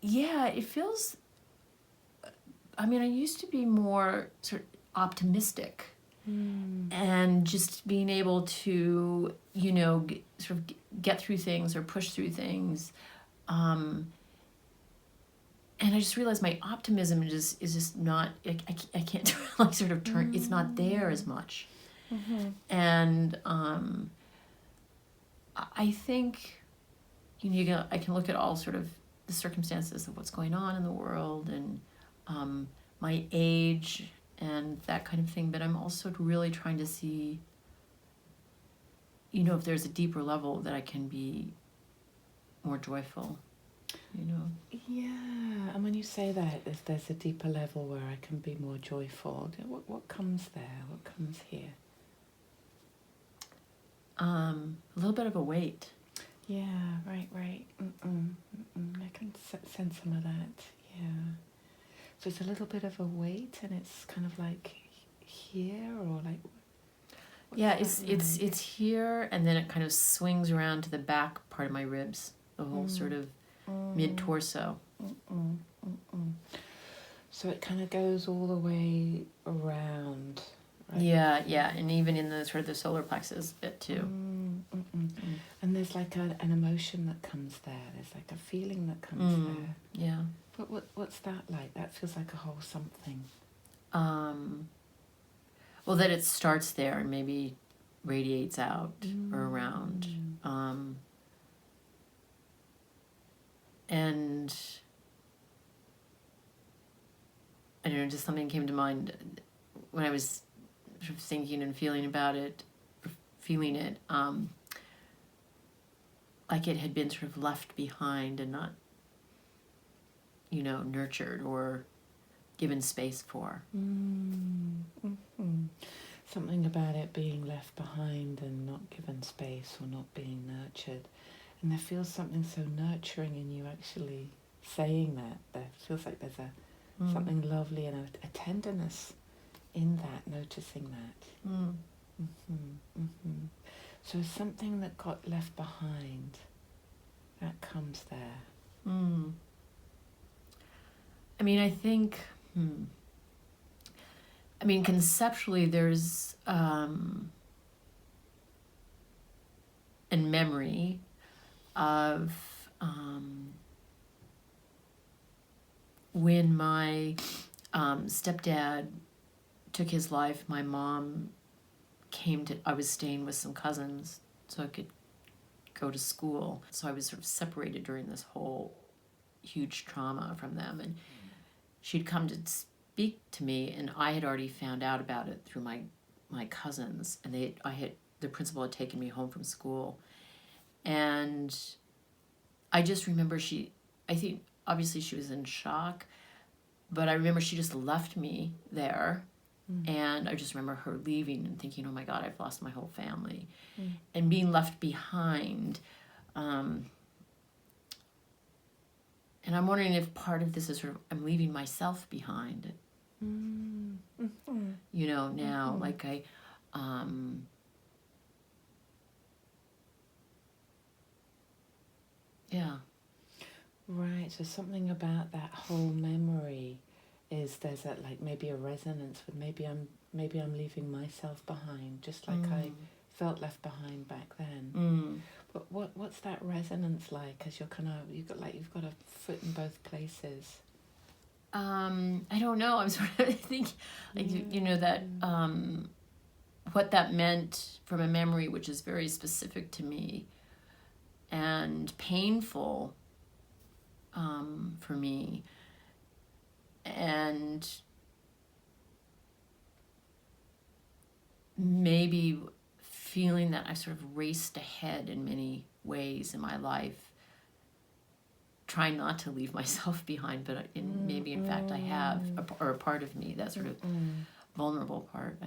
yeah, it feels, I mean, I used to be more sort of optimistic, and just being able to, sort of get through things or push through things. And I just realized my optimism is just not, I can't like sort of turn, it's not there as much. And I think, I can look at all sort of the circumstances of what's going on in the world, and my age and that kind of thing, but I'm also really trying to see, if there's a deeper level that I can be more joyful, Yeah, and when you say that, if there's a deeper level where I can be more joyful, what comes there? What comes here? A little bit of a weight. Yeah, right. I can sense some of that. Yeah. So it's a little bit of a weight, and it's kind of like here, or like. Yeah, it's here, and then it kind of swings around to the back part of my ribs, the whole sort of mid torso. So it kind of goes all the way around. Right? Yeah, and even in the sort of the solar plexus bit too. And there's like an emotion that comes there. There's like a feeling that comes there. Yeah. But what's that like? That feels like a whole something. Well, that it starts there and maybe radiates out or around. And I don't know, just something came to mind when I was sort of thinking and feeling about it, feeling it, like it had been sort of left behind and not, nurtured or given space for. Something about it being left behind and not given space or not being nurtured. And there feels something so nurturing in you actually saying that. There feels like there's something lovely and a tenderness in that, noticing that. So something that got left behind, that comes there. I mean, I think, conceptually there's a memory of when my stepdad took his life. My mom I was staying with some cousins so I could go to school. So I was sort of separated during this whole huge trauma from them. And she'd come to speak to me, and I had already found out about it through my cousins. And the principal had taken me home from school. And I just remember I think obviously she was in shock, but I remember she just left me there. And I just remember her leaving and thinking, oh my God, I've lost my whole family. And being left behind. And I'm wondering if part of this is sort of, I'm leaving myself behind. Now, like yeah. Right, so something about that whole memory is there's that like maybe a resonance with maybe I'm leaving myself behind, just like I felt left behind back then. But what's that resonance like as you've got a foot in both places? I don't know. I'm sort of thinking, like, that what that meant from a memory, which is very specific to me and painful for me, and maybe feeling that I sort of raced ahead in many ways in my life, trying not to leave myself behind, but maybe in fact I have, or a part of me, that sort of vulnerable part.